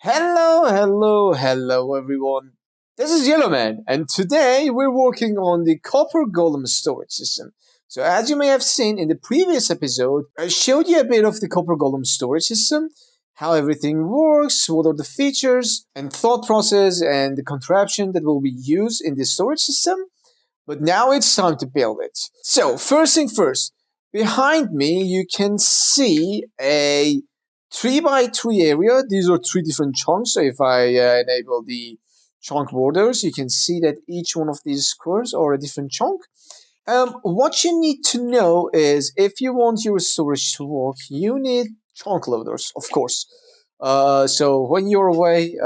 Hello everyone. This is Yellowman, and today we're working on the Copper Golem storage system. So as you may have seen in the previous episode, I showed you a bit of the Copper Golem storage system, how everything works, what are the features and thought process and the contraption that will be used in the storage system. But now it's time to build it. So first thing first, behind me you can see a 3 by 3 area. These are three different chunks. So if I enable the chunk borders, you can see that each one of these squares are a different chunk. What you need to know is if you want your storage to work, you need chunk loaders, of course. So when you're away,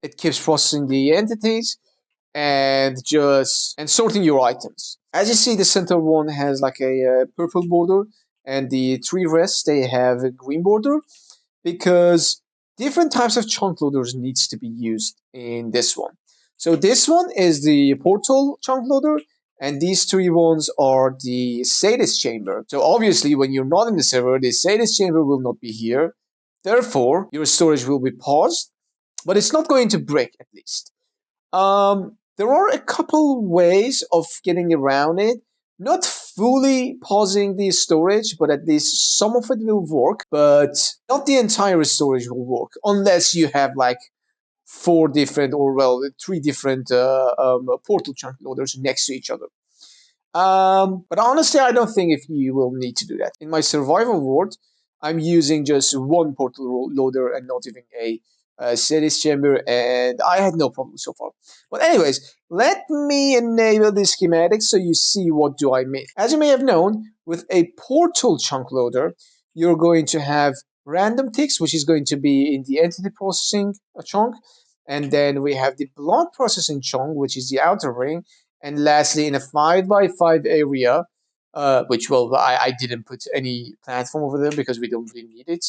it keeps processing the entities and sorting your items. As you see, the center one has like a purple border, and the three rest they have a green border because different types of chunk loaders needs to be used in this one. So this one is the portal chunk loader, and these three ones are the status chamber. So obviously, when you're not in the server, the status chamber will not be here. Therefore, your storage will be paused, but it's not going to break at least. There are a couple ways of getting around it. Not fully pausing the storage, but at least some of it will work, but not the entire storage will work unless you have like four different or well, three different portal chunk loaders next to each other. But honestly, I don't think if you will need to do that. In my survival world, I'm using just one portal loader and not even a series chamber, and I had no problem so far. But anyways, let me enable the schematic so you see what do I mean. As you may have known, with a portal chunk loader, you're going to have random ticks, which is going to be in the entity processing chunk, and then we have the block processing chunk, which is the outer ring, and lastly, in a 5 by 5 area, which well, I didn't put any platform over there because we don't really need it.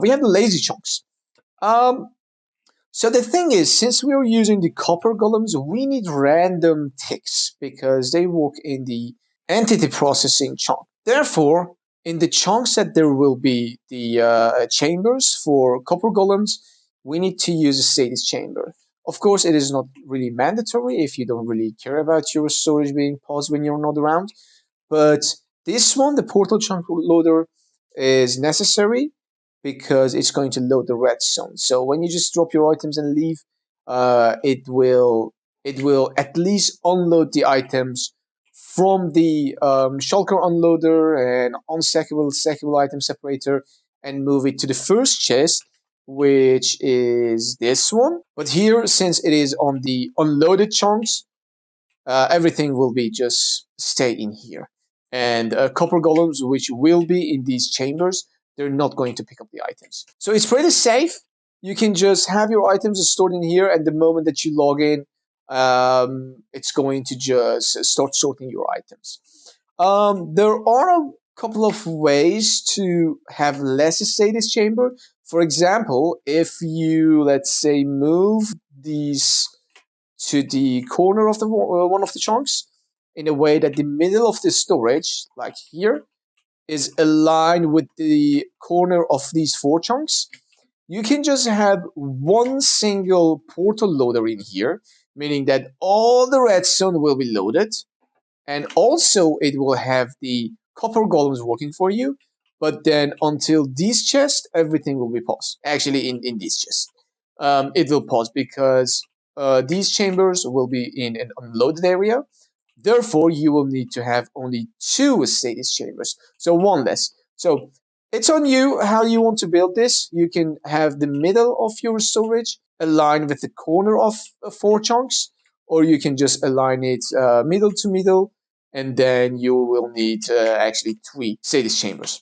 We have the lazy chunks. Um, so the thing is, since we are using the copper golems, we need random ticks because they work in the entity processing chunk. Therefore, in the chunks that there will be the chambers for copper golems, we need to use a status chamber. Of course, it is not really mandatory if you don't really care about your storage being paused when you're not around. But this one, the portal chunk loader, is necessary because it's going to load the redstone. So when you just drop your items and leave, it will at least unload the items from the shulker unloader and unstackable stackable item separator and move it to the first chest, which is this one. But here, since it is on the unloaded chunks, everything will be just stay in here. And copper golems, which will be in these chambers, they're not going to pick up the items. So it's pretty safe. You can just have your items stored in here, and the moment that you log in, it's going to just start sorting your items. There are a couple of ways to have less status chamber. For example, if you, let's say, move these to the corner of the one of the chunks in a way that the middle of the storage, like here, is aligned with the corner of these four chunks. You can just have one single portal loader in here, meaning that all the redstone will be loaded, and also it will have the copper golems working for you. But then until these chests, everything will be paused. Actually, in these chests, it will pause because these chambers will be in an unloaded area. Therefore, you will need to have only two status chambers, so one less. So it's on you how you want to build this. You can have the middle of your storage aligned with the corner of four chunks, or you can just align it middle to middle, and then you will need actually three status chambers.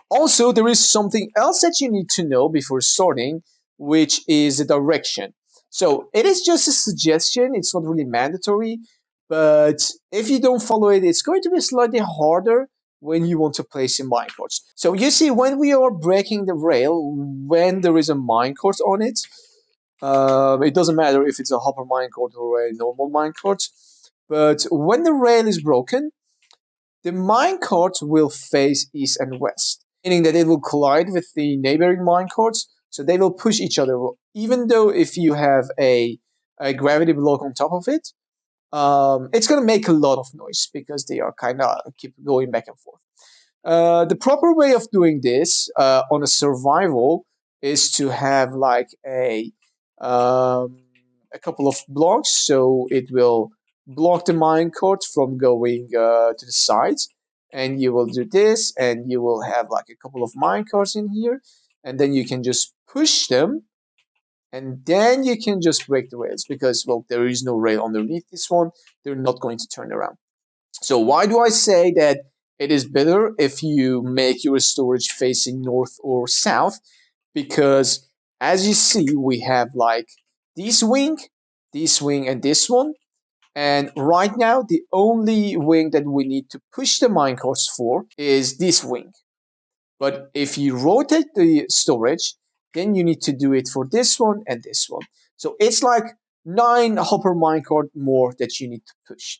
Also, there is something else that you need to know before starting, which is the direction. So it is just a suggestion, it's not really mandatory, but if you don't follow it, it's going to be slightly harder when you want to place in minecarts. So you see, when we are breaking the rail, when there is a minecart on it, it doesn't matter if it's a hopper minecart or a normal minecart, but when the rail is broken, the minecart will face east and west, meaning that it will collide with the neighboring minecarts. So they will push each other. Even though if you have a gravity block on top of it, it's going to make a lot of noise because they are kind of keep going back and forth. The proper way of doing this on a survival is to have like um, a couple of blocks, so it will block the minecart from going to the sides, and you will do this, and you will have like a couple of minecarts in here, and then you can just push them, and then you can just break the rails because well there is no rail underneath this one. They're not going to turn around. So why do I say that it is better if you make your storage facing north or south? Because as you see, we have like this wing, and this one. And right now, the only wing that we need to push the minecarts for is this wing. But if you rotate the storage, then you need to do it for this one and this one. So it's like 9 hopper minecart more that you need to push.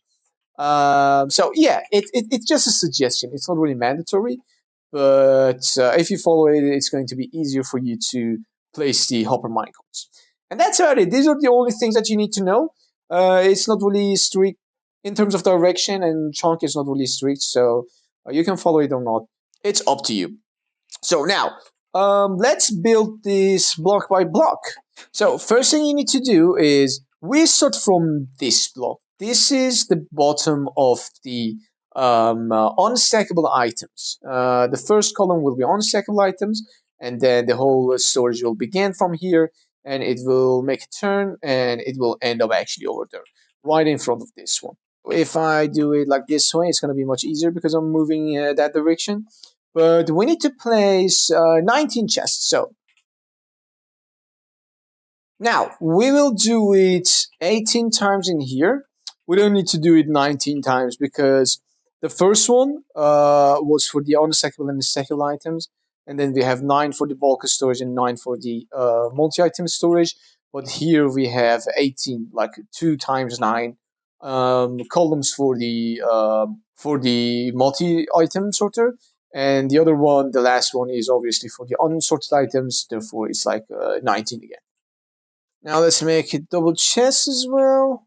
So yeah, it's just a suggestion. It's not really mandatory, but if you follow it, it's going to be easier for you to place the hopper minecarts. And that's about it. These are the only things that you need to know. It's not really strict in terms of direction, and chunk is not really strict, so you can follow it or not. It's up to you. So now, let's build this block by block. So first thing you need to do is we start from this block. This is the bottom of the unstackable items. The first column will be unstackable items, and then the whole storage will begin from here, and it will make a turn, and it will end up actually over there, right in front of this one. If I do it like this way, it's going to be much easier because I'm moving that direction. But we need to place 19 chests. So now we will do it 18 times in here. We don't need to do it 19 times because the first one was for the unstackable and the stackable items. And then we have 9 for the bulk storage and 9 for the multi-item storage. But here we have 18, like 2 times 9 columns for the multi-item sorter. And the other one, the last one, is obviously for the unsorted items. Therefore, it's like 19 again. Now let's make it double chest as well.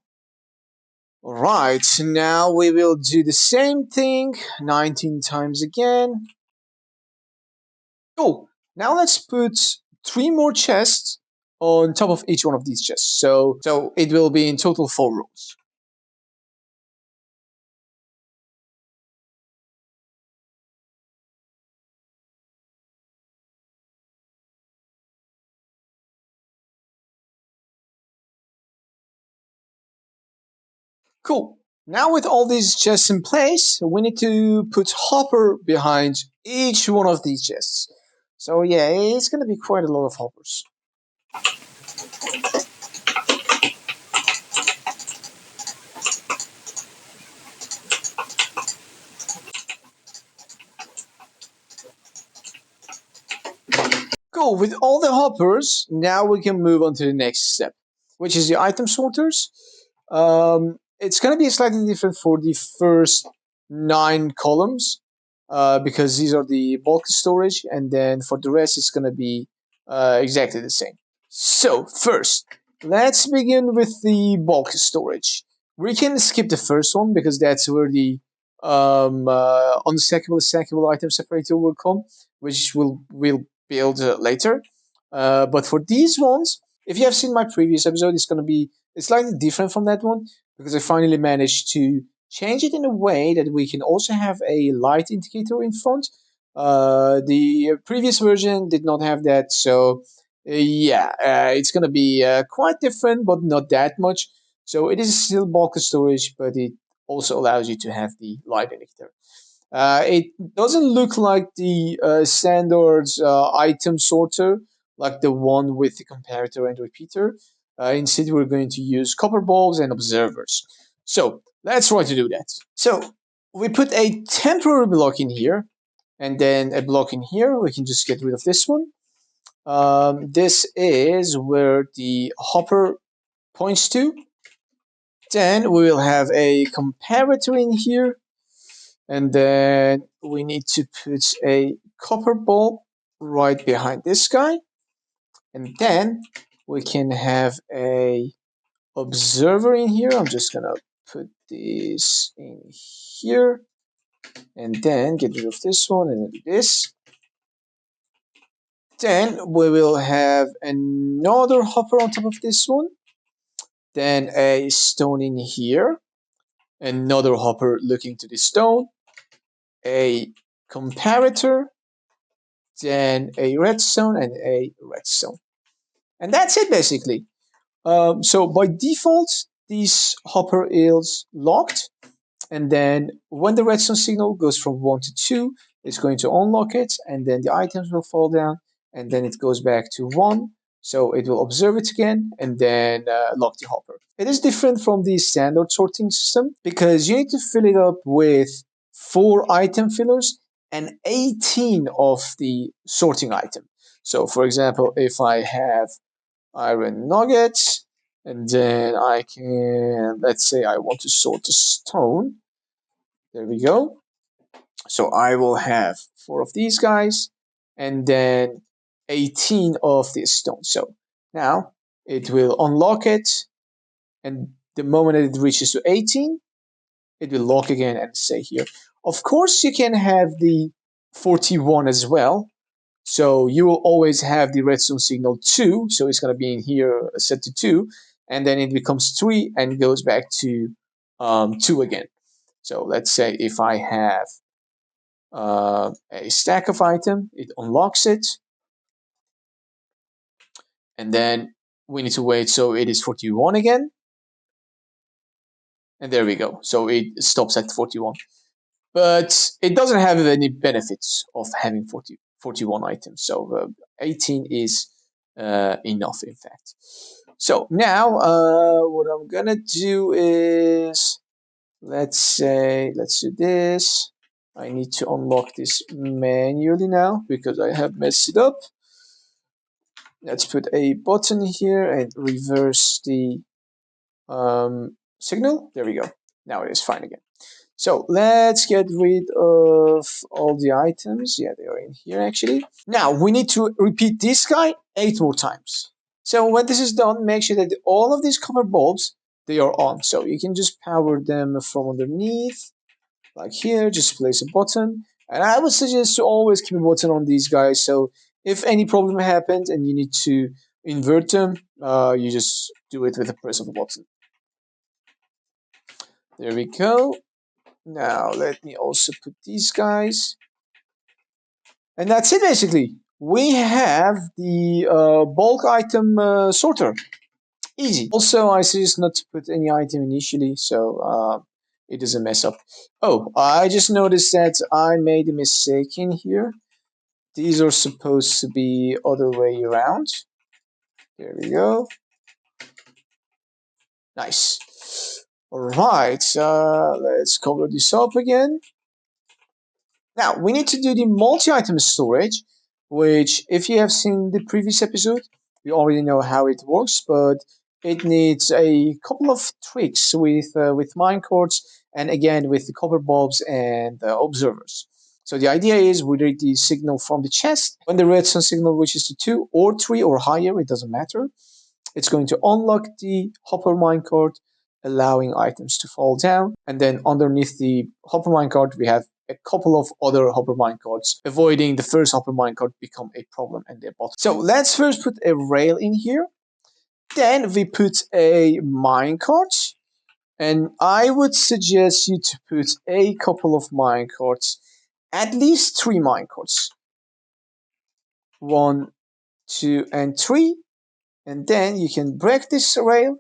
Alright, now we will do the same thing 19 times again. Cool. Now let's put 3 more chests on top of each one of these chests. So it will be in total 4 rows. Cool. Now with all these chests in place, we need to put hopper behind each one of these chests. So yeah, it's going to be quite a lot of hoppers. Cool, with all the hoppers, now we can move on to the next step, which is the item sorters. It's going to be slightly different for the first 9 columns because these are the bulk storage, and then for the rest, it's going to be exactly the same. So, first, let's begin with the bulk storage. We can skip the first one because that's where the unstackable stackable item separator will come, which we'll build later. But for these ones, if you have seen my previous episode, it's going to be slightly different from that one because I finally managed to change it in a way that we can also have a light indicator in front. The previous version did not have that, so yeah, it's going to be quite different, but not that much. So it is still bulk storage, but it also allows you to have the light indicator. It doesn't look like the standard item sorter, like the one with the comparator and repeater. Instead, we're going to use copper balls and observers. So let's try to do that. So we put a temporary block in here, and then a block in here. We can just get rid of this one. This is where the hopper points to. Then we will have a comparator in here, and then we need to put a copper ball right behind this guy. And then we can have a observer in here. I'm just gonna put this in here, and then get rid of this one and do this. Then we will have another hopper on top of this one. Then a stone in here. Another hopper looking to the stone. A comparator. Then a redstone and a redstone. And that's it basically. So by default, this hopper is locked. And then when the redstone signal goes from 1 to 2, it's going to unlock it, and then the items will fall down, and then it goes back to 1. So it will observe it again, and then lock the hopper. It is different from the standard sorting system because you need to fill it up with 4 item fillers and 18 of the sorting item. So for example, if I have iron nuggets, and then I can, let's say I want to sort the stone. There we go. So I will have 4 of these guys and then 18 of this stone. So now it will unlock it, and the moment it reaches to 18, it will lock again and stay here. Of course, you can have the 41 as well. So you will always have the redstone signal 2. So it's going to be in here set to 2. And then it becomes 3 and goes back to 2 again. So let's say if I have a stack of item, it unlocks it, and then we need to wait so it is 41 again, and there we go. So it stops at 41, but it doesn't have any benefits of having 41 items. So 18 is enough, in fact. So now what I'm gonna do is, let's do this. I need to unlock this manually now because I have messed it up. Let's put a button here and reverse the signal. There we go. Now it is fine again. So let's get rid of all the items. Yeah, they are in here actually. Now we need to repeat this guy 8 more times. So when this is done, make sure that all of these copper bulbs, they are on. So you can just power them from underneath, like here, just place a button. And I would suggest to always keep a button on these guys, so if any problem happens and you need to invert them, you just do it with the press of a button. There we go. Now let me also put these guys. And that's it basically. We have the bulk item sorter. Easy. Also, I suggest not to put any item initially, so it doesn't mess up. Oh, I just noticed that I made a mistake in here. These are supposed to be other way around. There we go. Nice. Alright, let's cover this up again. Now, we need to do the multi-item storage, which, if you have seen the previous episode, you already know how it works, but it needs a couple of tricks with minecarts and again with the copper bulbs and observers. So the idea is we read the signal from the chest. When the redstone signal reaches to 2 or 3 or higher, it doesn't matter. It's going to unlock the hopper minecart, allowing items to fall down. And then underneath the hopper minecart, we have a couple of other hopper minecarts, avoiding the first hopper minecart become a problem and their bottom. So let's first put a rail in here. Then we put a minecart. And I would suggest you to put a couple of minecarts, at least 3 minecarts. 1, 2, and 3. And then you can break this rail.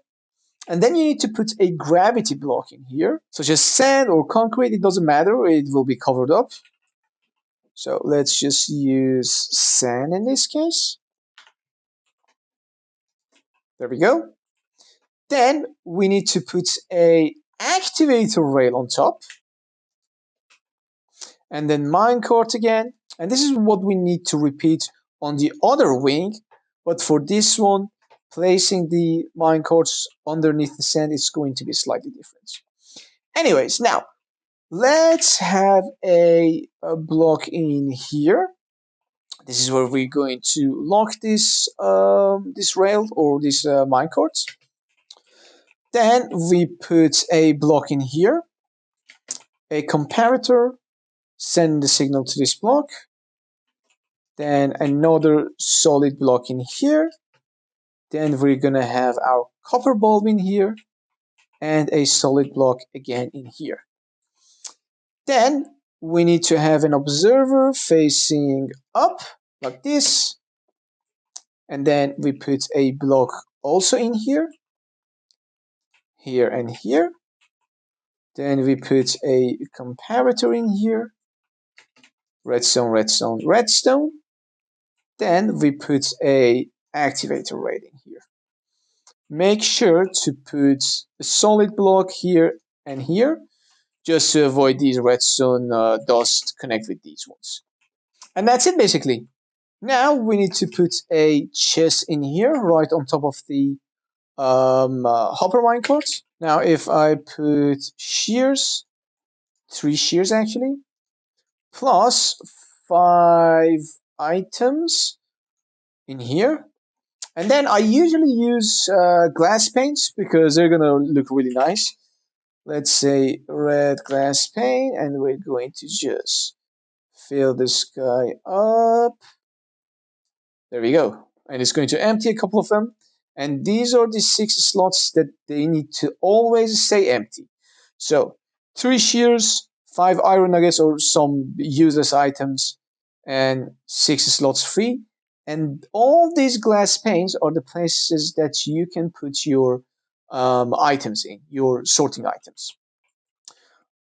And then you need to put a gravity block in here, such as sand or concrete. It doesn't matter, it will be covered up. So let's just use sand in this case. There we go. Then we need to put a activator rail on top. And then minecart again. And this is what we need to repeat on the other wing. But for this one, placing the minecarts underneath the sand is going to be slightly different. Anyways, now let's have a block in here. This is where we're going to lock this rail or this minecart. Then we put a block in here, a comparator, send the signal to this block. Then another solid block in here. Then we're gonna have our copper bulb in here and a solid block again in here. Then we need to have an observer facing up like this. And then we put a block also in here, here and here. Then we put a comparator in here, redstone, redstone, redstone. Then we put a activator right in here. Make sure to put a solid block here and here, just to avoid these redstone dust connect with these ones. And that's it basically. Now we need to put a chest in here right on top of the hopper minecart. Now if I put shears, 3 shears actually, plus 5 items in here. And then I usually use glass paints because they're gonna look really nice. Let's say red glass paint, and we're going to just fill this guy up. There we go. And it's going to empty a couple of them. And these are the 6 slots that they need to always stay empty. So 3 shears, 5 iron nuggets or some useless items, and 6 slots free. And all these glass panes are the places that you can put your items in, your sorting items.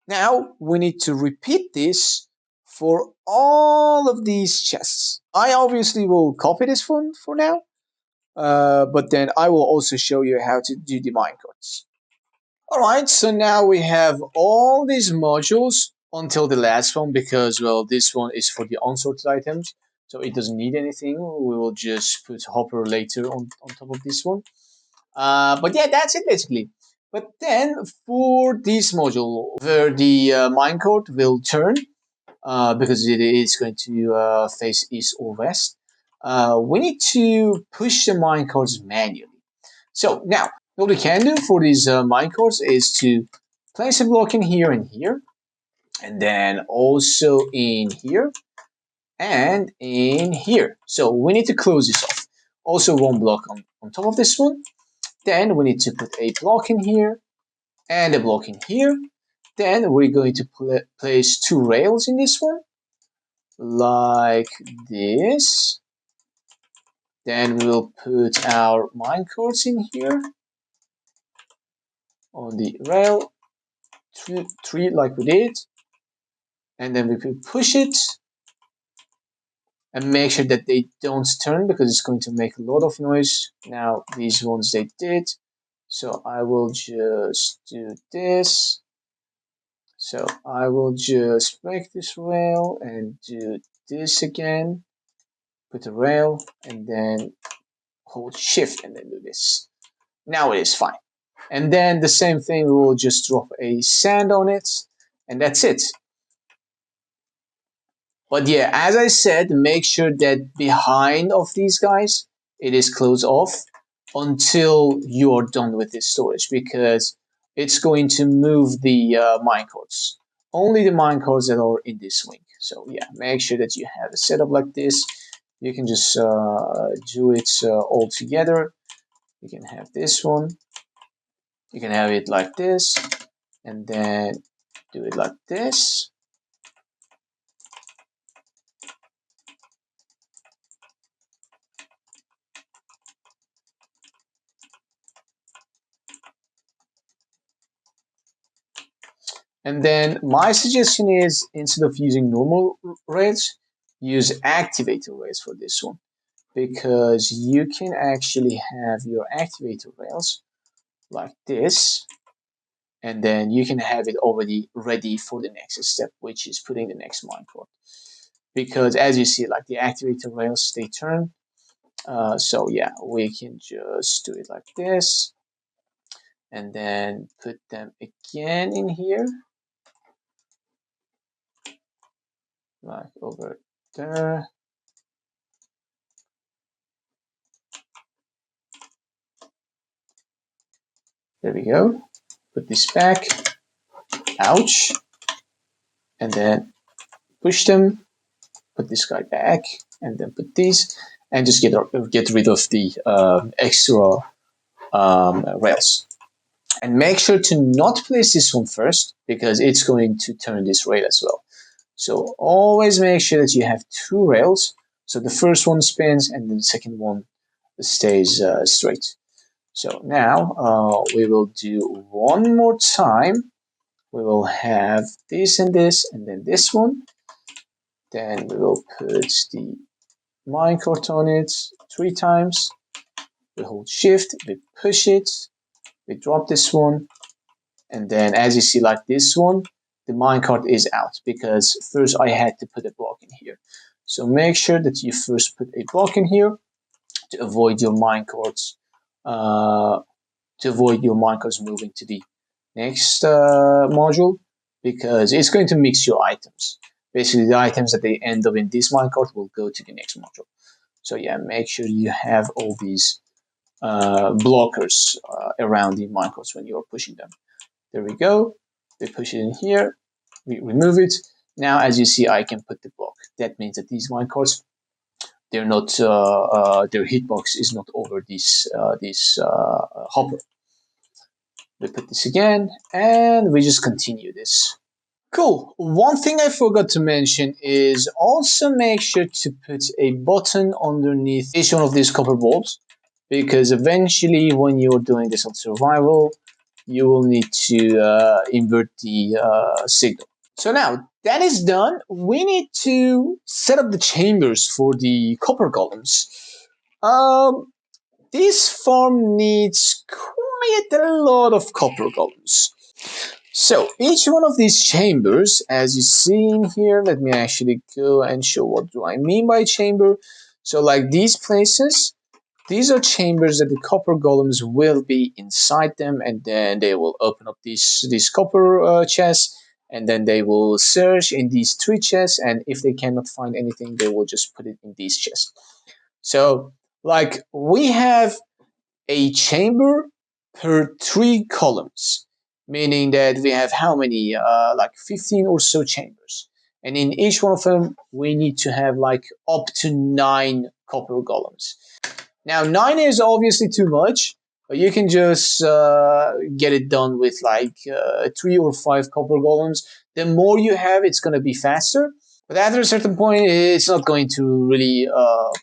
Now we need to repeat this for all of these chests. I obviously will copy this one for now, but then I will also show you how to do the minecarts. Alright, so now we have all these modules until the last one because, well, this one is for the unsorted items, so it doesn't need anything. We will just put hopper later on top of this one. But yeah, that's it basically. But then for this module, where the minecart will turn, because it is going to face east or west, we need to push the minecarts manually. So now, what we can do for these minecarts is to place a block in here and here, and then also in here and in here. So we need to close this off. Also one block on top of this one. Then we need to put a block in here and a block in here. Then we're going to place 2 rails in this one, like this. Then we will put our minecarts in here on the rail, three like we did. And then we can push it and make sure that they don't turn because it's going to make a lot of noise. Now these ones they did. So I will just do this. So I will just break this rail and do this again. Put a rail and then hold shift and then do this. Now it is fine. And then the same thing, we will just drop a sand on it and that's it. But yeah, as I said, make sure that behind of these guys, it is closed off until you are done with this storage because it's going to move the minecarts. Only the minecarts that are in this wing. So yeah, make sure that you have a setup like this. You can just do it all together. You can have this one. You can have it like this and then do it like this. And then my suggestion is instead of using normal rails, use activator rails for this one because you can actually have your activator rails like this and then you can have it already ready for the next step, which is putting the next minecart. Because as you see, like the activator rails, they turn. So yeah, we can just do it like this and then put them again in here. Like over there. There we go. Put this back. Ouch. And then push them. Put this guy back. And then put these. And just get rid of the extra rails. And make sure to not place this one first, because it's going to turn this rail as well. So always make sure that you have two rails. So the first one spins and then the second one stays straight. So now we will do one more time. We will have this and then this one. Then we will put the minecart on it 3 times. We hold shift, we push it, we drop this one, and then as you see, like this one, the minecart is out because first I had to put a block in here. So make sure that you first put a block in here to avoid your minecarts moving to the next module, because it's going to mix your items. Basically, the items that they end up in this minecart will go to the next module. So yeah, make sure you have all these blockers around the minecarts when you are pushing them. There we go. We push it in here. We remove it. Now, as you see, I can put the block. That means that these minecarts, they're not their hitbox is not over this hopper. We put this again, and we just continue this. Cool. One thing I forgot to mention is also make sure to put a button underneath each one of these copper bolts, because eventually when you're doing this on survival, you will need to invert the signal. So now that is done, we need to set up the chambers for the copper golems. This farm needs quite a lot of copper golems. So each one of these chambers, as you see in here, let me actually go and show what do I mean by chamber. So like these places, these are chambers that the copper golems will be inside them, and then they will open up these copper chests, and then they will search in these 3 chests, and if they cannot find anything, they will just put it in these chests. So like we have a chamber per 3 columns, meaning that we have how many? Like 15 or so chambers. And in each one of them, we need to have like up to 9 copper golems. Now, 9 is obviously too much, but you can just get it done with like 3 or 5 copper golems. The more you have, it's going to be faster. But after a certain point, it's not going to really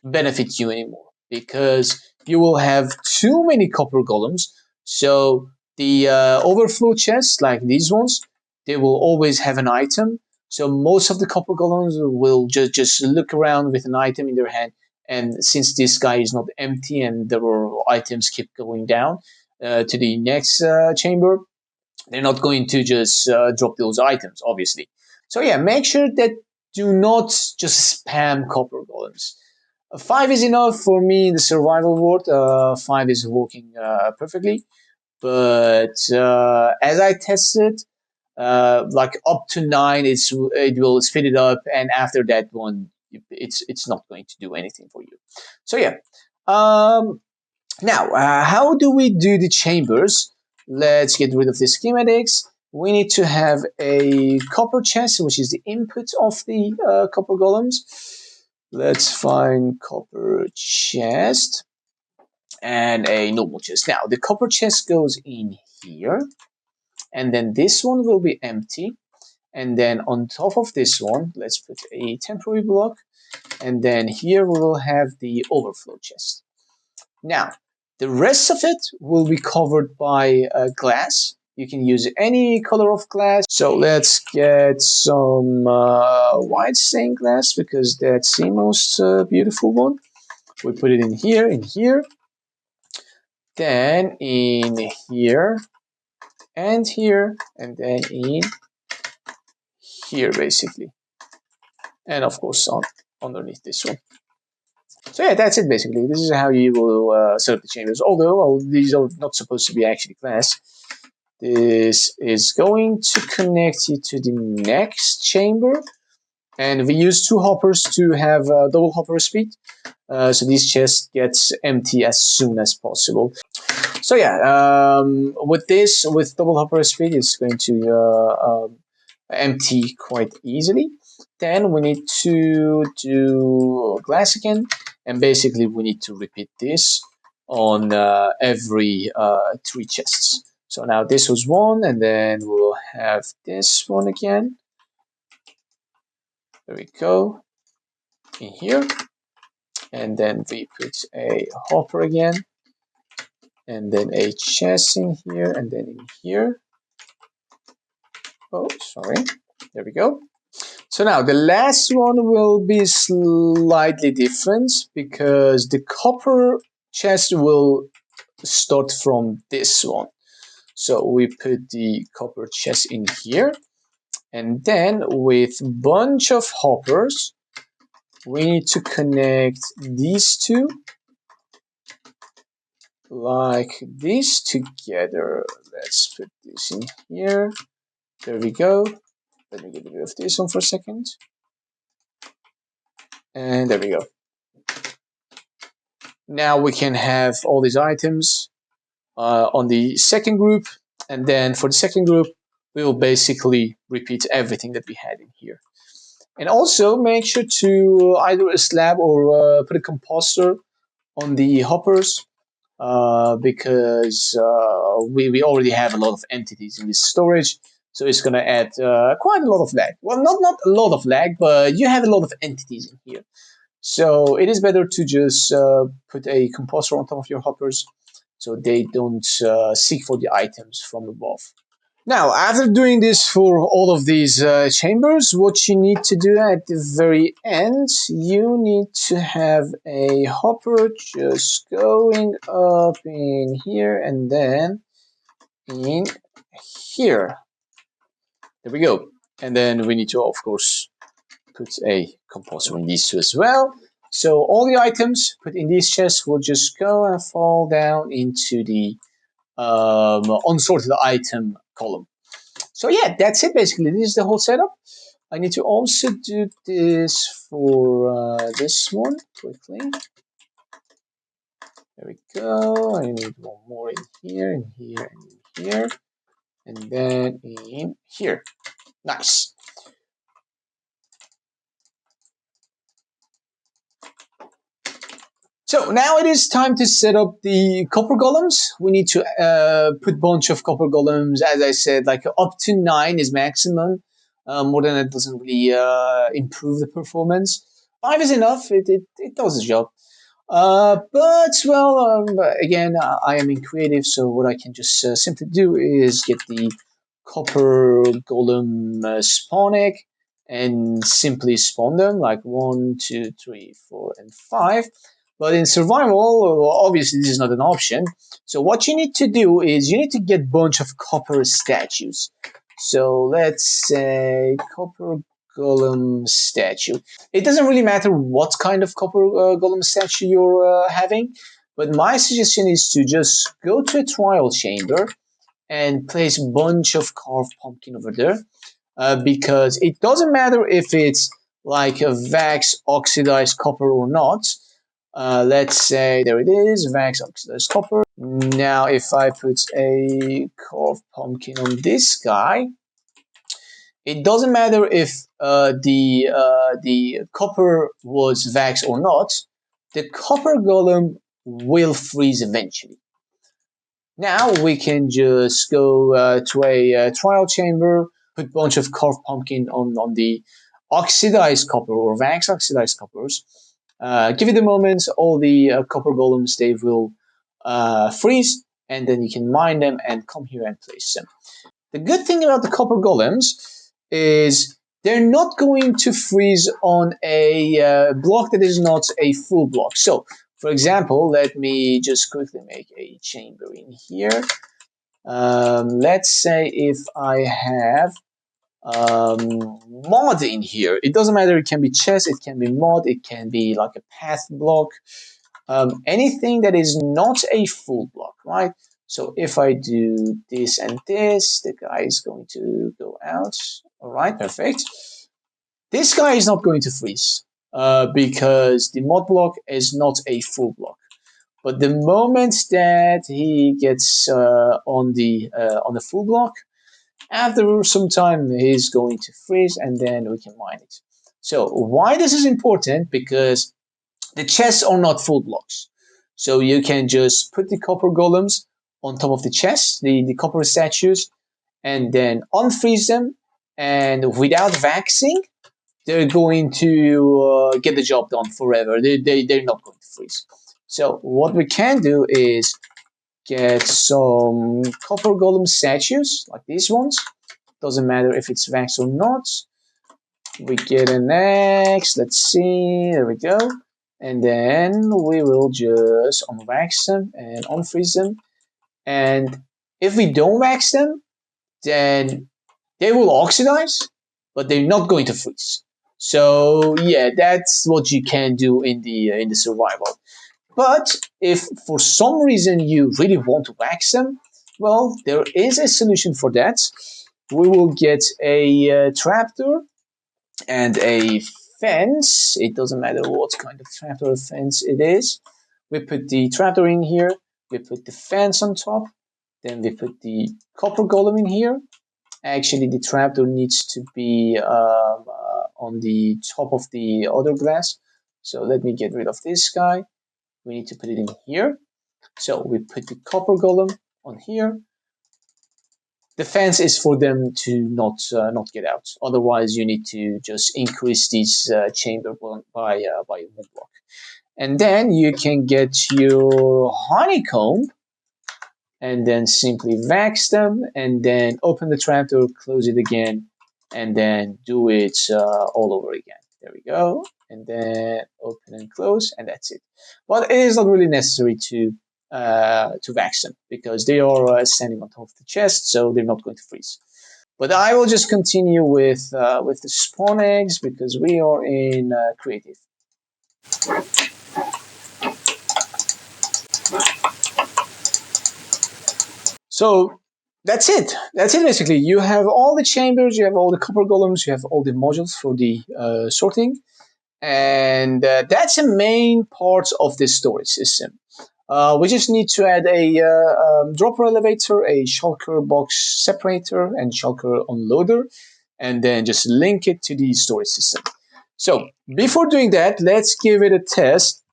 benefit you anymore, because you will have too many copper golems. So the overflow chests, like these ones, they will always have an item. So most of the copper golems will just look around with an item in their hand. And since this guy is not empty and there were items keep going down to the next chamber, they're not going to just drop those items, obviously. So yeah, make sure that do not just spam copper golems. 5 is enough for me in the survival world. 5 is working perfectly. But as I tested, like up to 9, it will speed it up, and after that one, it's not going to do anything for you. So yeah. Now, how do we do the chambers? Let's get rid of the schematics. We need to have a copper chest, which is the input of the copper golems. Let's find copper chest and a normal chest. Now, the copper chest goes in here, and then this one will be empty. And then on top of this one, let's put a temporary block, and then here we will have the overflow chest. Now, the rest of it will be covered by glass. You can use any color of glass. So let's get some white stained glass, because that's the most beautiful one. We put it in here, then in here, and here, and then in here, basically. And of course, underneath this one. So yeah, that's it basically. This is how you will set up the chambers. Although these are not supposed to be actually glass. This is going to connect you to the next chamber. And we use 2 hoppers to have double hopper speed. So this chest gets empty as soon as possible. So yeah, with this, with double hopper speed, it's going to empty quite easily. Then we need to do glass again, and basically we need to repeat this on every 3 chests. So now this was one, and then we'll have this one again. There we go, in here. And then we put a hopper again, and then a chest in here, and then in here. Oh, sorry. There we go. So now the last one will be slightly different because the copper chest will start from this one. So we put the copper chest in here, and then with bunch of hoppers, we need to connect these two like this together. Let's put this in here. There we go. Let me get rid of this one for a second. And there we go. Now we can have all these items on the second group. And then for the second group, we will basically repeat everything that we had in here. And also make sure to either a slab or put a composter on the hoppers because we already have a lot of entities in this storage. So it's going to add quite a lot of lag. Well, not a lot of lag, but you have a lot of entities in here. So it is better to just put a composter on top of your hoppers so they don't seek for the items from above. Now, after doing this for all of these chambers, what you need to do at the very end, you need to have a hopper just going up in here and then in here. There we go. And then we need to, of course, put a composer in these two as well. So all the items put in these chests will just go and fall down into the unsorted item column. So yeah, that's it basically. This is the whole setup. I need to also do this for this one quickly. There we go. I need one more in here, in here, and in here. And then in here. Nice. So now it is time to set up the copper golems. We need to put a bunch of copper golems. As I said, like up to 9 is maximum. More than that doesn't really improve the performance. 5 is enough. It does the job. But well, again, I am in creative, so what I can just simply do is get the copper golem spawn egg and simply spawn them like 1, 2, 3, 4, and 5. But in survival, obviously this is not an option. So what you need to do is you need to get a bunch of copper statues. So let's say copper golem statue. It doesn't really matter what kind of copper golem statue you're having, but my suggestion is to just go to a trial chamber and place a bunch of carved pumpkin over there because it doesn't matter if it's like a wax oxidized copper or not. Let's say there it is, wax oxidized copper. Now if I put a carved pumpkin on this guy, it doesn't matter if the copper was wax or not, the copper golem will freeze eventually. Now we can just go to a trial chamber, put a bunch of carved pumpkin on the oxidized copper or wax oxidized coppers. Give it a moment, all the copper golems, they will freeze, and then you can mine them and come here and place them. The good thing about the copper golems is they're not going to freeze on a block that is not a full block. So, for example, let me just quickly make a chamber in here. Let's say if I have mod in here. It doesn't matter, it can be chest, it can be mod, it can be like a path block. Anything that is not a full block, right? So if I do this and this, the guy is going to go out. All right, perfect. This guy is not going to freeze because the mod block is not a full block. But the moment that he gets on the full block, after some time he's going to freeze, and then we can mine it. So why this is important? Because the chests are not full blocks. So you can just put the copper golems on top of the chests, the copper statues, and then unfreeze them. And without vaxing, they're going to get the job done forever. They're not going to freeze. So what we can do is get some copper golem statues, like these ones. Doesn't matter if it's vaxxed or not. We get an X. Let's see. There we go. And then we will just unvax them and unfreeze them. And if we don't wax them, then they will oxidize, but they're not going to freeze. So yeah, that's what you can do in the survival. But if for some reason you really want to wax them, well, there is a solution for that. We will get a trapdoor and a fence. It doesn't matter what kind of trapdoor or fence it is. We put the trapdoor in here. We put the fence on top. Then we put the copper golem in here. Actually, the trapdoor needs to be on the top of the other glass. So let me get rid of this guy. We need to put it in here. So we put the copper golem on here. The fence is for them to not get out. Otherwise, you need to just increase this chamber by 1 block. And then you can get your honeycomb and then simply vax them and then open the trapdoor, close it again, and then do it all over again. There we go. And then open and close, and that's it. But it is not really necessary to vax them because they are standing on top of the chest, so they're not going to freeze. But I will just continue with the spawn eggs because we are in creative. So that's it. That's it basically. You have all the chambers, you have all the copper golems, you have all the modules for the sorting, and that's the main parts of this storage system. We just need to add a dropper elevator, a shulker box separator, and shulker unloader, and then just link it to the storage system. So before doing that, let's give it a test.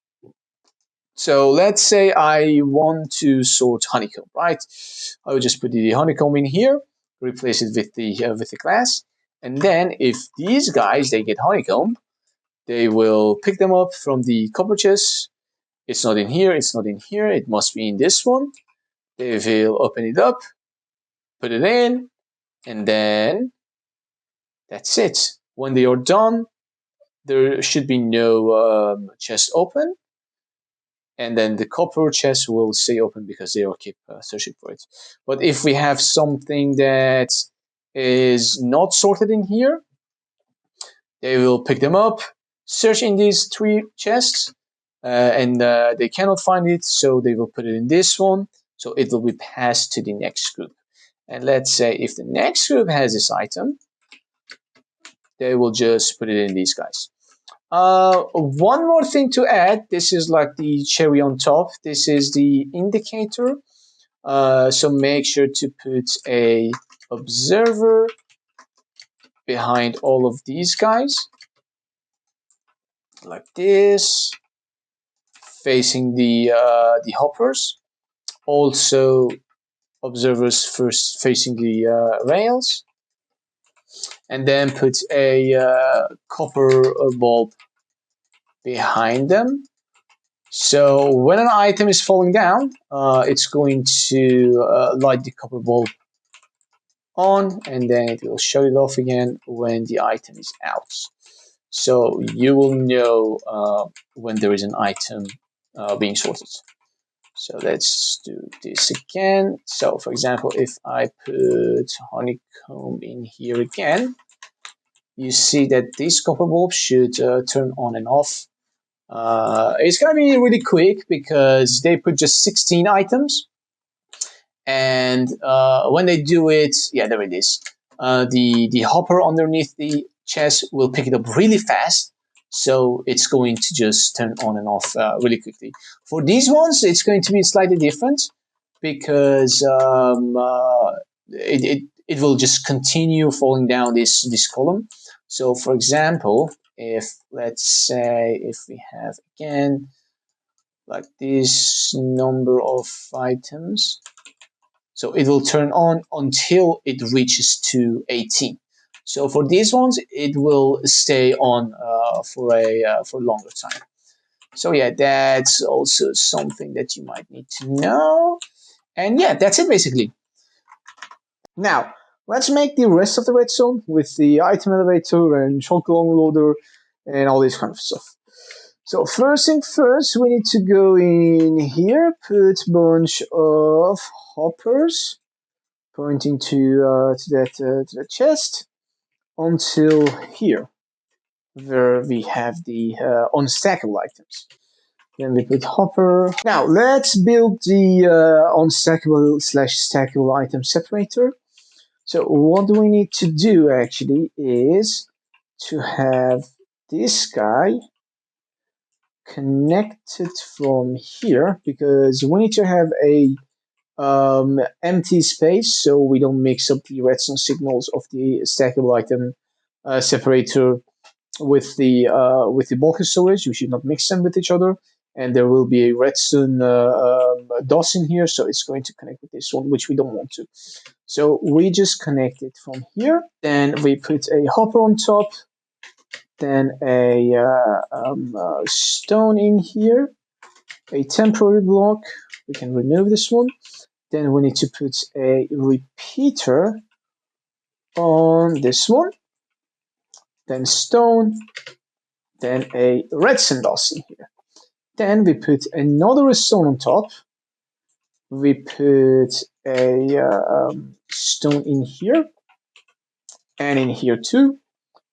So let's say I want to sort honeycomb, right? I will just put the honeycomb in here, replace it with the glass, and then if these guys they get honeycomb, they will pick them up from the copper chest. It's not in here. It's not in here. It must be in this one. They will open it up, put it in, and then that's it. When they are done, there should be no chest open. And then the copper chest will stay open because they will keep searching for it. But if we have something that is not sorted in here, they will pick them up, search in these 3 chests, and they cannot find it, so they will put it in this one, so it will be passed to the next group. And let's say if the next group has this item, they will just put it in these guys. One more thing to add, this is like the cherry on top. This is the indicator. So make sure to put a observer behind all of these guys, like this, facing the hoppers. Also, observers first facing the rails, and then put a copper bulb behind them. So when an item is falling down, it's going to light the copper bulb on, and then it will shut it off again when the item is out. So you will know when there is an item being sorted. So let's do this again. So for example, if I put honeycomb in here again, you see that this copper bulb should turn on and off. It's going to be really quick because they put just 16 items. And when they do it, yeah, there it is. The hopper underneath the chest will pick it up really fast. So it's going to just turn on and off really quickly. For these ones, it's going to be slightly different because it will just continue falling down this column. So for example, if let's say if we have again like this number of items, so it will turn on until it reaches to 18. So for these ones, it will stay on for a longer time. So yeah, that's also something that you might need to know. And yeah, that's it basically. Now, let's make the rest of the redstone with the item elevator and shotgun loader and all this kind of stuff. So first thing first, we need to go in here, put a bunch of hoppers pointing to that chest until here, where we have the unstackable items. Then we put hopper. Now let's build the unstackable slash stackable item separator. So what we need to do actually is to have this guy connected from here because we need to have a empty space so we don't mix up the redstone signals of the stackable item separator with the bulk storage. We should not mix them with each other. And there will be a redstone DOS in here, so it's going to connect with this one, which we don't want to. So we just connect it from here. Then we put a hopper on top. Then a stone in here. A temporary block. We can remove this one. Then we need to put a repeater on this one. Then stone. Then a redstone DOS in here. Then we put another stone on top. We put a stone in here and in here too.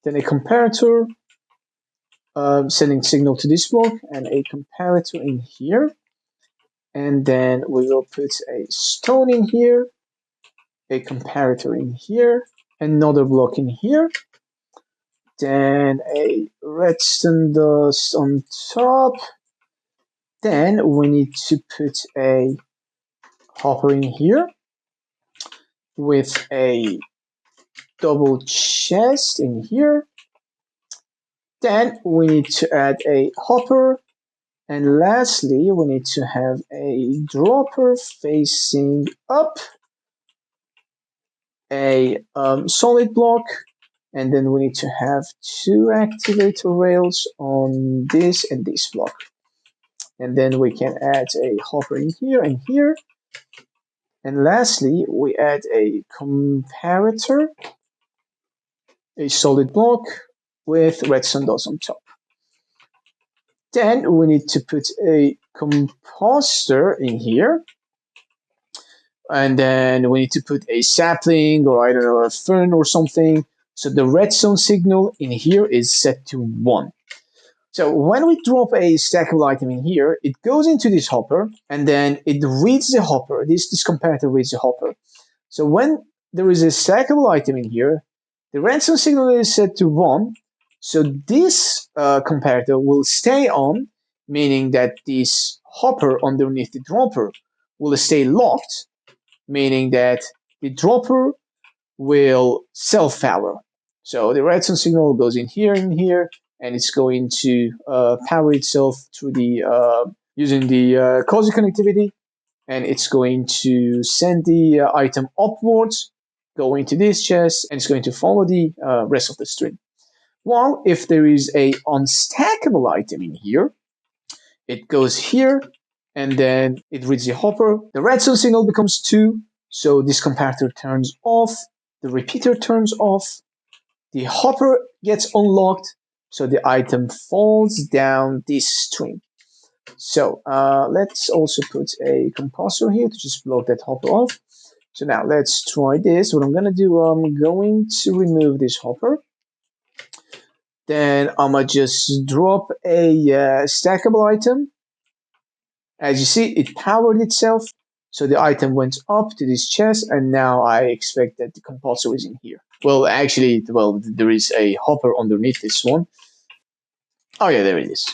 Then a comparator sending signal to this block and a comparator in here. And then we will put a stone in here, a comparator in here, another block in here, then a redstone dust on top. Then we need to put a hopper in here with a double chest in here. Then we need to add a hopper. And lastly, we need to have a dropper facing up, a solid block, and then we need to have two activator rails on this and this block. And then we can add a hopper in here and here. And lastly, we add a comparator, a solid block with redstone dots on top. Then we need to put a composter in here. And then we need to put a sapling or I don't know, a fern or something. So the redstone signal in here is set to 1. So when we drop a stackable item in here, it goes into this hopper and then it reads the hopper. This comparator reads the hopper. So when there is a stackable item in here, the redstone signal is set to 1. So this comparator will stay on, meaning that this hopper underneath the dropper will stay locked, meaning that the dropper will self-power. So the redstone signal goes in here and here, and it's going to power itself through the using the cozy connectivity, and it's going to send the item upwards, go into this chest, and it's going to follow the rest of the string. While if there is a unstackable item in here, it goes here, and then it reads the hopper. The redstone signal becomes 2, so this comparator turns off, the repeater turns off, the hopper gets unlocked, so the item falls down this string. So let's also put a composer here to just block that hopper off. So now let's try this. What I'm going to do, I'm going to remove this hopper. Then I'm going to just drop a stackable item. As you see, it powered itself. So the item went up to this chest, and now I expect that the composer is in here. Well, actually, there is a hopper underneath this one. Oh yeah, there it is.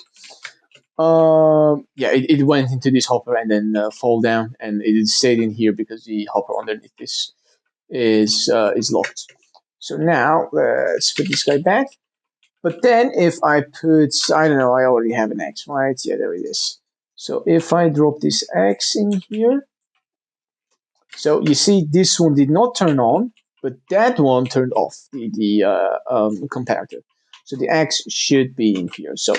Yeah, it went into this hopper and then fall down, and it stayed in here because the hopper underneath this is locked. So now let's put this guy back. But then if I put, I don't know, I already have an X, right? Yeah, there it is. So if I drop this X in here, so you see this one did not turn on, but that one turned off, the comparator. So the X should be in here. So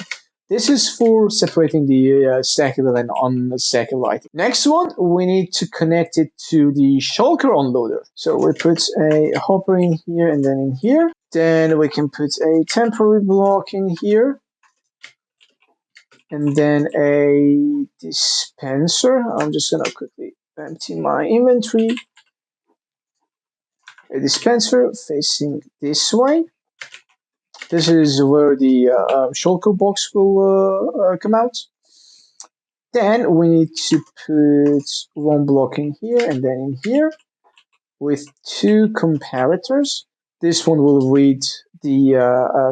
this is for separating the stackable and unstackable item. Next one, we need to connect it to the shulker unloader. So we put a hopper in here and then in here. Then we can put a temporary block in here. And then a dispenser. I'm just gonna quickly empty my inventory. A dispenser facing this way. This is where the shulker box will come out. Then we need to put one block in here and then in here with two comparators. This one will read the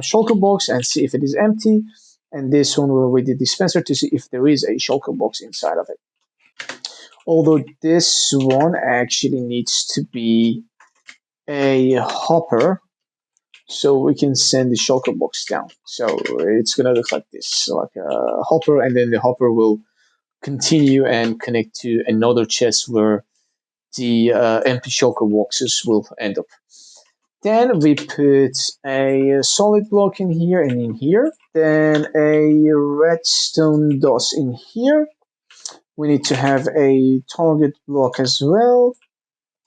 shulker box and see if it is empty, and this one will read the dispenser to see if there is a shulker box inside of it. Although this one actually needs to be a hopper, so we can send the shulker box down. So it's gonna look like this, like a hopper, and then the hopper will continue and connect to another chest where the empty shulker boxes will end up. Then we put a solid block in here and in here. Then a redstone dust in here. We need to have a target block as well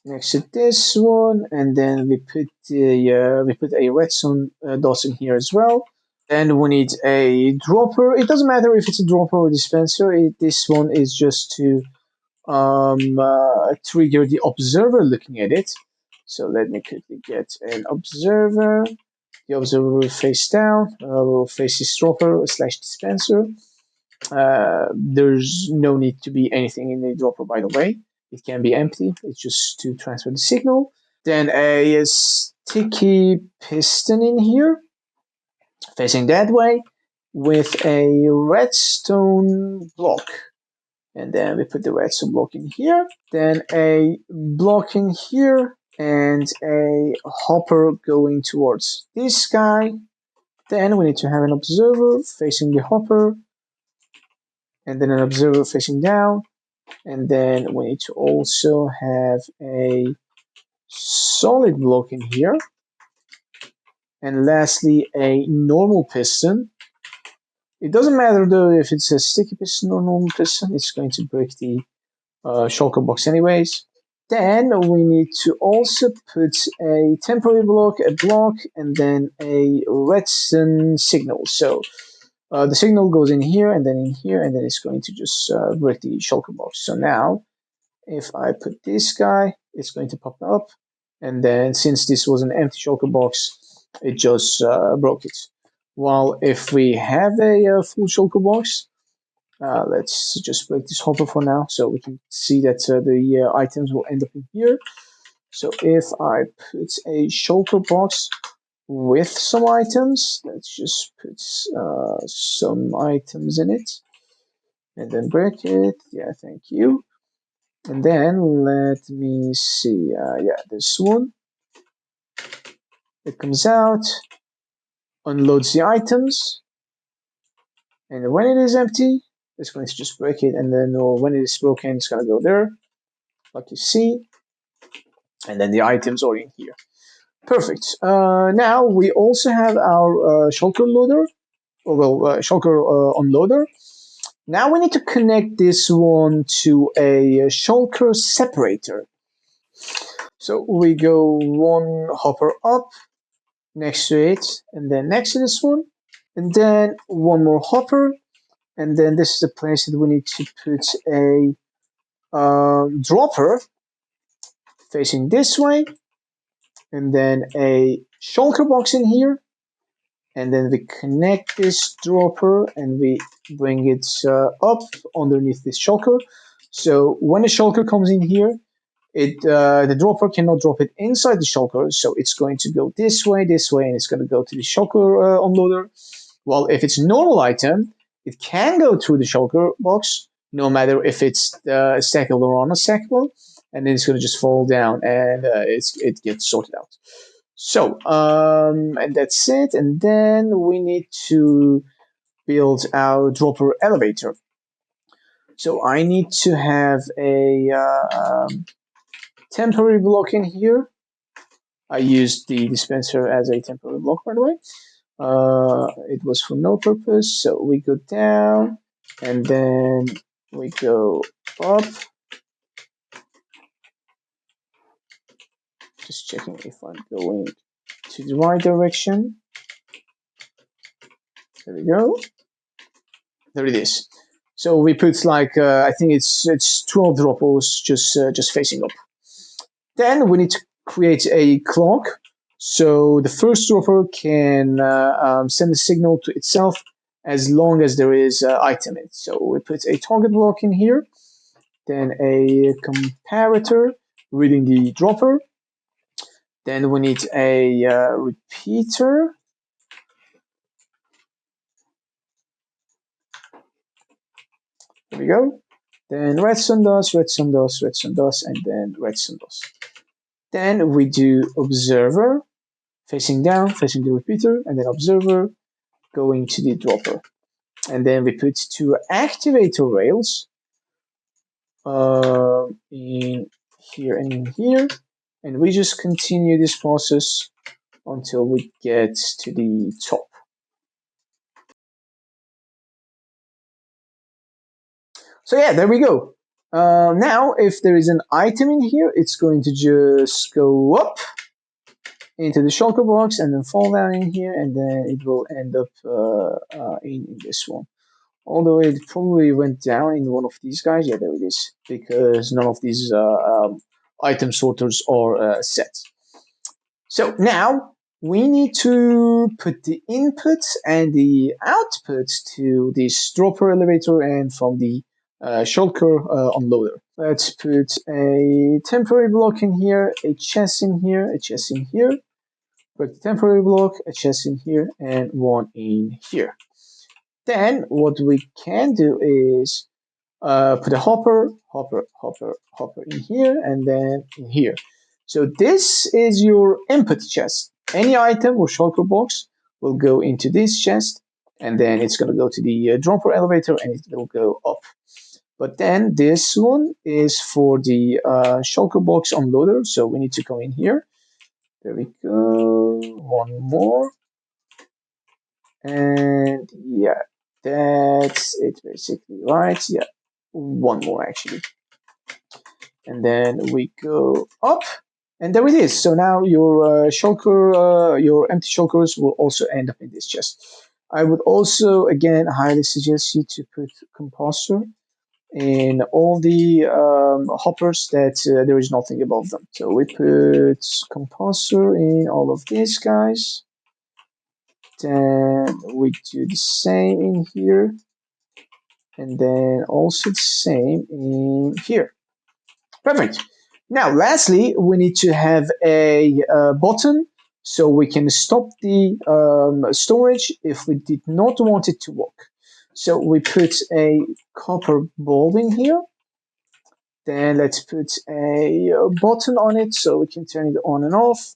next to this one, and then we put a redstone dot in here as well. Then we need a dropper. It doesn't matter if it's a dropper or dispenser. This one is just to trigger the observer looking at it. So let me quickly get an observer. The observer will face down, will face this dropper slash dispenser. There's no need to be anything in the dropper, by the way. It can be empty. It's just to transfer the signal. Then a sticky piston in here, facing that way, with a redstone block. And then we put the redstone block in here. Then a block in here, and a hopper going towards this guy. Then we need to have an observer facing the hopper, and then an observer facing down. And then we need to also have a solid block in here. And lastly, a normal piston. It doesn't matter though if it's a sticky piston or normal piston, it's going to break the shulker box anyways. Then we need to also put a temporary block, a block, and then a redstone signal. So the signal goes in here and then in here, and then it's going to just break the shulker box. So now if I put this guy, it's going to pop up. And then since this was an empty shulker box, it just broke it. While if we have a full shulker box, let's just break this hopper for now so we can see that the items will end up in here. So if I put a shulker box with some items, let's just put some items in it and then break it. Yeah, thank you. And then let me see. Yeah, this one. It comes out, unloads the items, and when it is empty, it's going to just break it. And then when it is broken, it's going to go there, like you see. And then the items are in here. Perfect. Now we also have our shulker loader, or shulker unloader. Now we need to connect this one to a shulker separator. So we go one hopper up next to it, and then next to this one, and then one more hopper, and then this is the place that we need to put a dropper facing this way, and then a shulker box in here, and then we connect this dropper and we bring it up underneath this shulker. So when the shulker comes in here, the dropper cannot drop it inside the shulker, so it's going to go this way, and it's going to go to the shulker unloader. Well, if it's normal item, it can go through the shulker box, no matter if it's stackable or unstackable, and then it's going to just fall down and it gets sorted out. So, and that's it. And then we need to build our dropper elevator. So I need to have a temporary block in here. I used the dispenser as a temporary block, by the way. It was for no purpose, so we go down and then we go up. Just checking if I'm going to the right direction. There we go. There it is. So we put like I think it's 12 droppers just facing up. Then we need to create a clock. So the first dropper can send a signal to itself as long as there is item in it. So we put a target block in here, then a comparator reading the dropper. Then we need a repeater. There we go. Then redstone dust, redstone dust, redstone dust, and then redstone dust. Then we do observer, facing down, facing the repeater, and then observer, going to the dropper. And then we put two activator rails in here and in here. And we just continue this process until we get to the top. So yeah, there we go. Now, if there is an item in here, it's going to just go up into the shulker box and then fall down in here, and then it will end up in this one. Although it probably went down in one of these guys. Yeah, there it is. Because none of these item sorters are set. So now we need to put the input and the output to this dropper elevator and from the shulker unloader. Let's put a temporary block in here, a chest in here, a chest in here. Put the temporary block, a chest in here, and one in here. Then what we can do is put a hopper, hopper, hopper, hopper in here, and then in here. So this is your input chest. Any item or shulker box will go into this chest, and then it's going to go to the dropper elevator, and it will go up. But then this one is for the shulker box unloader, so we need to come in here. There we go. One more. And yeah, that's it basically, right? Yeah, one more actually. And then we go up, and there it is. So now your shulker, your empty shulkers will also end up in this chest. I would also, again, highly suggest you to put composter in all the hoppers that there is nothing above them. So we put composter in all of these guys. Then we do the same in here, and then also the same in here. Perfect. Now, lastly, we need to have a button so we can stop the storage if we did not want it to work. So we put a copper bulb in here. Then let's put a button on it so we can turn it on and off.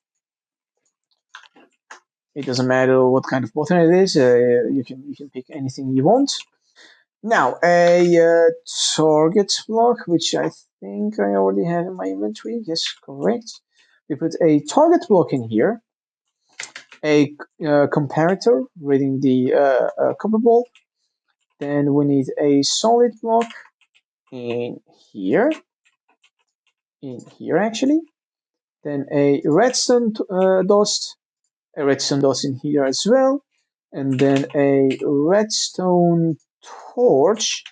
It doesn't matter what kind of button it is. You can pick anything you want. Now a target block, which I think I already have in my inventory. Yes, correct. We put a target block in here. A comparator reading the copper bulb. Then we need a solid block in here. In here actually. Then a redstone dust. A redstone dust in here as well. And then a redstone torch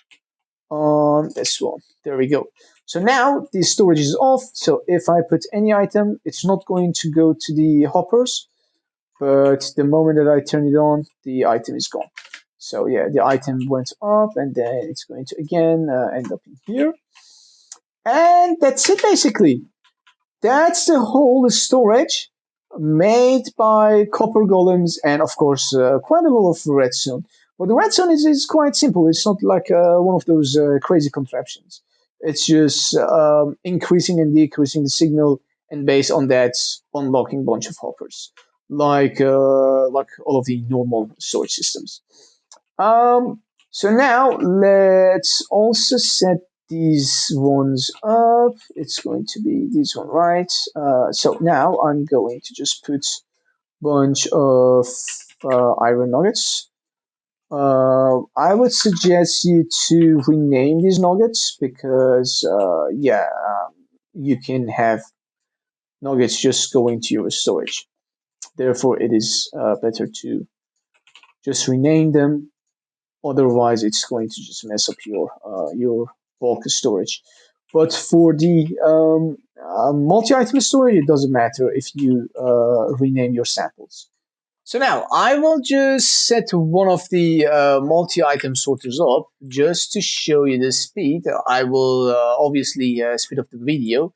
on this one. There we go. So now the storage is off. So if I put any item, it's not going to go to the hoppers. But the moment that I turn it on, the item is gone. So yeah, the item went up, and then it's going to again end up in here. And that's it basically. That's the whole storage. made by copper golems and, of course, quite a lot of redstone. But the redstone is quite simple. It's not like one of those crazy contraptions. It's just increasing and decreasing the signal, and based on that, unlocking a bunch of hoppers, like all of the normal storage systems. Um, so now let's also set these ones up. It's going to be this one, right? So now I'm going to just put bunch of iron nuggets. I would suggest you to rename these nuggets because, yeah, you can have nuggets just go into your storage. Therefore, it is better to just rename them. Otherwise, it's going to just mess up your bulk storage. But for the multi-item storage, it doesn't matter if you rename your samples. So now I will just set one of the multi-item sorters up just to show you the speed. I will obviously speed up the video.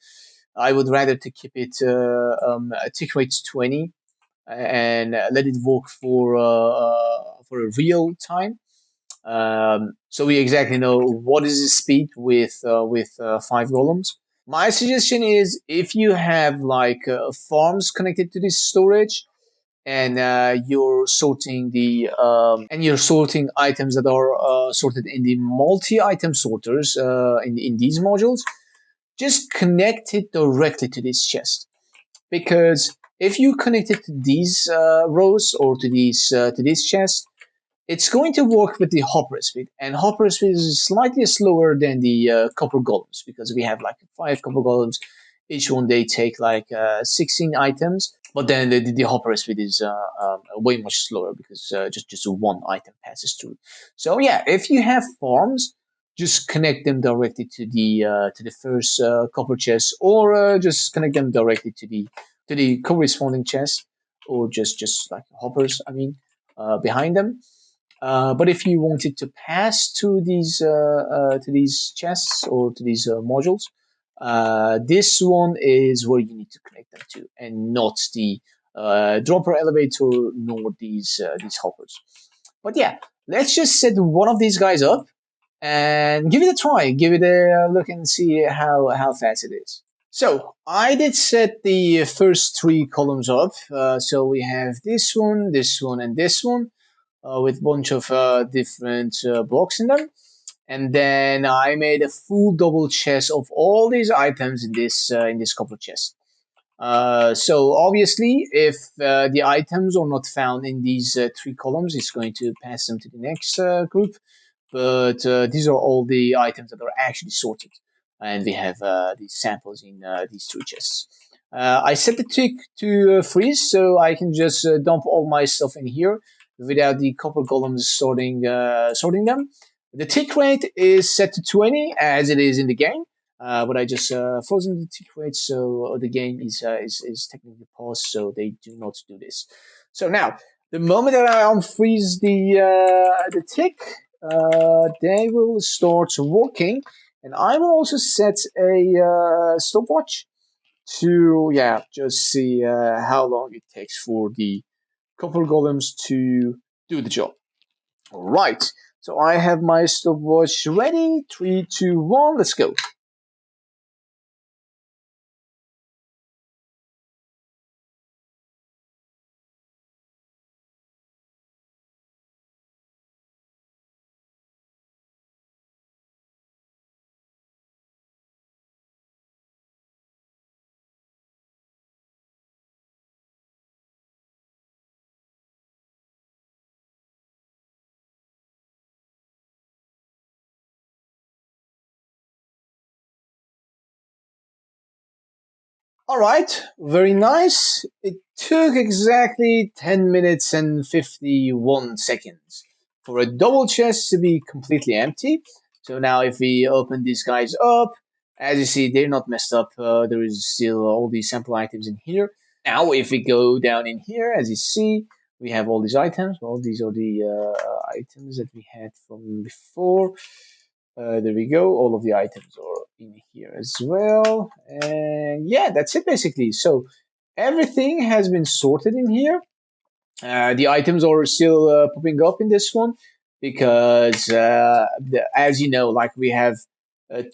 I would rather to keep it a tick rate 20 and let it work for a real time. So we exactly know what is the speed with 5 golems. My suggestion is if you have like farms connected to this storage, and you're sorting items that are sorted in the multi-item sorters in these modules, just connect it directly to this chest. Because if you connect it to these rows or to this chest, it's going to work with the hopper speed, and hopper speed is slightly slower than the copper golems because we have like 5 copper golems. Each one they take like 16 items, but then the hopper speed is way much slower because just one item passes through. So yeah, if you have farms, just connect them directly to the first copper chest, or just connect them directly to the corresponding chest, or just like hoppers. I mean, behind them. But if you wanted to pass to these chests or to these modules, this one is where you need to connect them to, and not the dropper elevator nor these hoppers. But yeah, let's just set one of these guys up and give it a try, give it a look, and see how fast it is. So I did set the first 3 columns up. So we have this one, and this one with a bunch of different blocks in them. And then I made a full double chest of all these items in this couple chest. So obviously, if the items are not found in these 3 columns, it's going to pass them to the next group. But these are all the items that are actually sorted, and we have these samples in these 2 chests. I set the tick to freeze, so I can just dump all my stuff in here without the copper golems sorting them. The tick rate is set to 20 as it is in the game, but I just frozen the tick rate, so the game is technically paused, so they do not do this. So now, the moment that I unfreeze the tick, they will start working, and I will also set a stopwatch to just see how long it takes for the copper golems to do the job. All right, so I have my stopwatch ready. 3, 2, 1, let's go. All right, very nice. It took exactly 10 minutes and 51 seconds for a double chest to be completely empty. So now if we open these guys up, as you see, they're not messed up. There is still all these sample items in here. Now if we go down in here, as you see, we have all these items. Well, these are the items that we had from before. There we go. All of the items are in here as well. And yeah, that's it basically. So everything has been sorted in here. The items are still popping up in this one because, as you know, like we have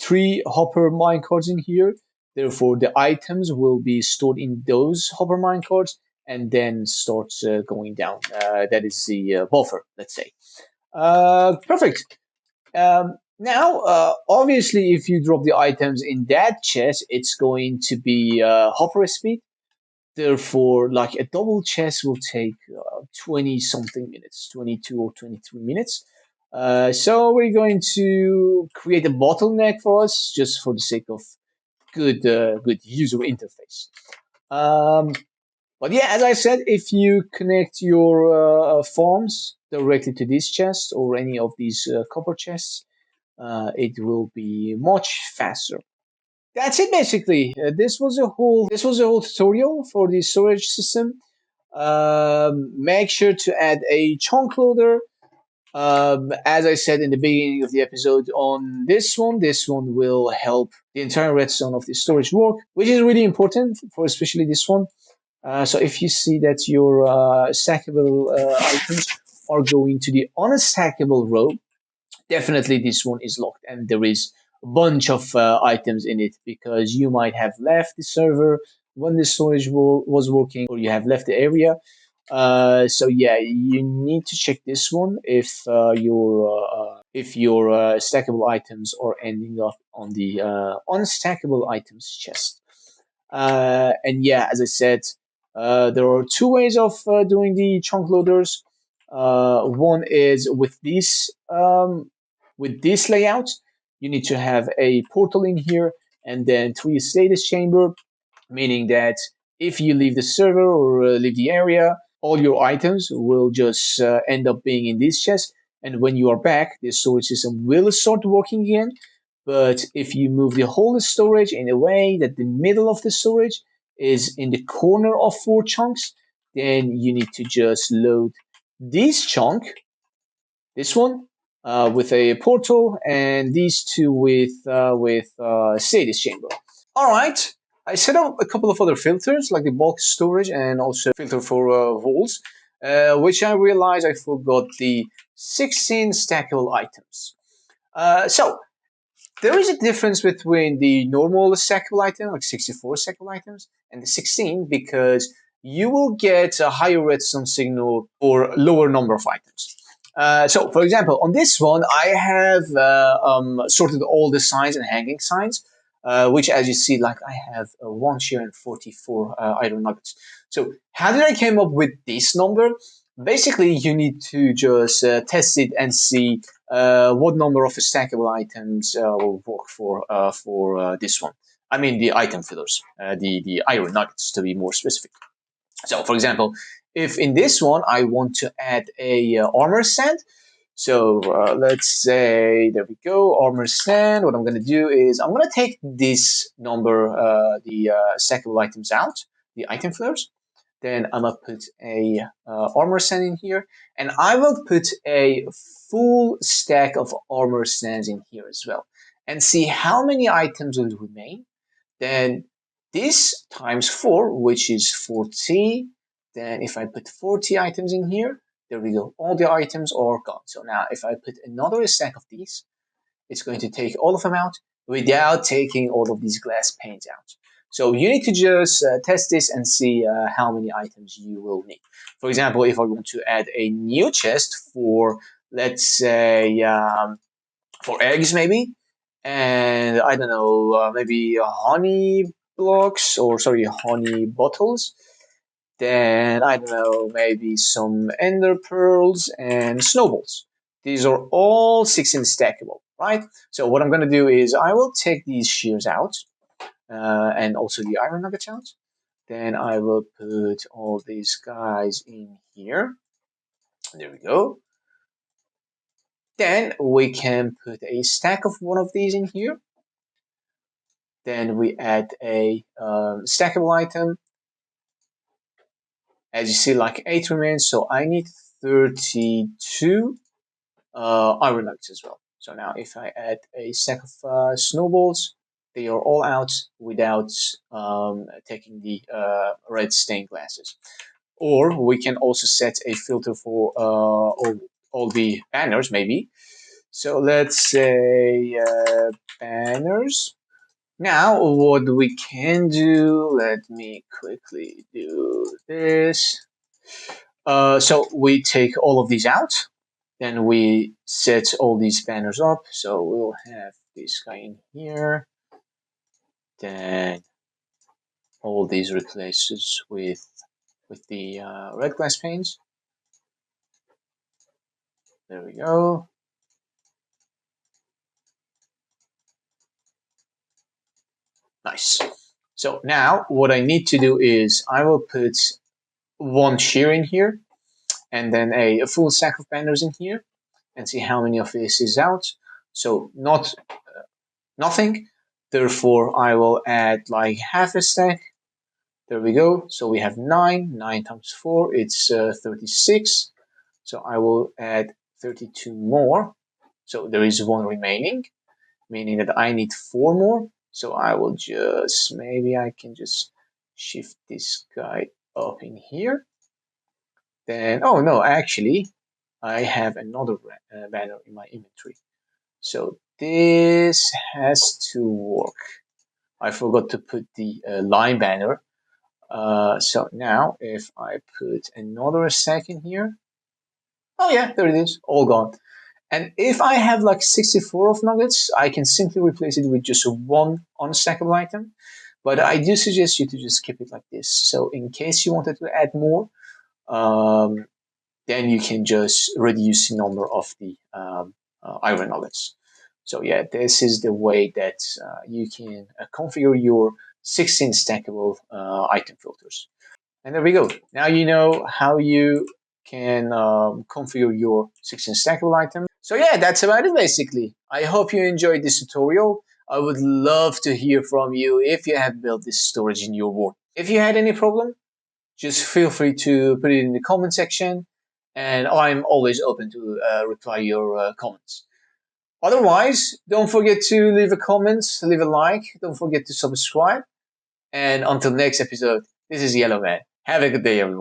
three hopper minecarts in here. Therefore, the items will be stored in those hopper minecarts and then starts going down. That is the buffer, let's say. Perfect. Now, obviously, if you drop the items in that chest, it's going to be hopper speed. Therefore, like a double chest will take 20 something minutes, 22 or 23 minutes. So we're going to create a bottleneck for us just for the sake of good user interface. Um, but yeah, as I said, if you connect your farms directly to this chest or any of these copper chests, it will be much faster. That's it basically. This was a whole tutorial for the storage system. Make sure to add a chunk loader. As I said in the beginning of the episode, on this one will help the entire redstone of the storage work, which is really important for especially this one. So if you see that your stackable items are going to the unstackable row, definitely this one is locked and there is a bunch of items in it because you might have left the server when the storage was working or you have left the area. So yeah, you need to check this one if your stackable items are ending up on the unstackable items chest. And yeah, as I said, there are two ways of doing the chunk loaders. One is with this layout. You need to have a portal in here and then three status chamber, meaning that if you leave the server or leave the area, all your items will just end up being in this chest. And when you are back, the storage system will start working again. But if you move the whole storage in a way that the middle of the storage is in the corner of four chunks, then you need to just load this chunk, this one, with a portal, and these two with status chamber. All right. I set up a couple of other filters, like the bulk storage and also filter for walls, which I realized I forgot the 16 stackable items. So there is a difference between the normal stackable item, like 64 stackable items, and the 16 because you will get a higher redstone signal for lower number of items. So, for example, on this one, I have sorted all the signs and hanging signs, which, as you see, like I have 1 share and 44 iron nuggets. So, how did I came up with this number? Basically, you need to just test it and see what number of stackable items will work for this one. I mean the item fillers, the iron nuggets to be more specific. So, for example, if in this one I want to add a armor stand, so let's say there we go, armor stand. What I'm going to do is I'm going to take this number, the stackable items out, the item fillers. Then I'm gonna put a armor stand in here, and I will put a full stack of armor stands in here as well, and see how many items will remain. Then this times 4, which is 40. Then if I put 40 items in here, there we go. All the items are gone. So now if I put another stack of these, it's going to take all of them out without taking all of these glass panes out. So you need to just test this and see how many items you will need. For example, if I want to add a new chest for, let's say, for eggs maybe, and I don't know, maybe honey blocks or sorry, honey bottles, then I don't know, maybe some ender pearls and snowballs. These are all 16 stackable, right? So what I'm going to do is I will take these shears out and also the iron nuggets out. Then I will put all these guys in here. There we go. Then we can put a stack of one of these in here. Then we add a stackable item. As you see, like 8 remains, so I need 32 iron nuggets as well. So now if I add a stack of snowballs, they are all out without taking the red stained glasses. Or we can also set a filter for all the banners, maybe. So let's say banners. Now, what we can do, let me quickly do this. So we take all of these out, then we set all these banners up. So we'll have this guy in here, then all these replaces with the red glass panes. There we go. Nice. So now what I need to do is I will put one shear in here and then a full stack of banners in here and see how many of this is out. So nothing. Therefore, I will add like half a stack. There we go. So we have 9. 9 times 4, it's 36. So I will add 32 more. So there is one remaining, meaning that I need 4 more. So I will just, maybe I can just shift this guy up in here. Then, oh no, actually, I have another banner in my inventory. So this has to work. I forgot to put the line banner. So now if I put another stack in here, oh yeah, there it is, all gone. And if I have like 64 of nuggets, I can simply replace it with just one unstackable item. But I do suggest you to just keep it like this. So in case you wanted to add more, then you can just reduce the number of the iron nuggets. So yeah, this is the way that you can configure your 16 stackable item filters. And there we go. Now you know how you can configure your 16 stackable item. So yeah, that's about it basically. I hope you enjoyed this tutorial. I would love to hear from you if you have built this storage in your world. If you had any problem, just feel free to put it in the comment section, and I'm always open to reply your comments. Otherwise, don't forget to leave a comment, leave a like, don't forget to subscribe, and until next episode, this is Yellow Man. Have a good day, everyone.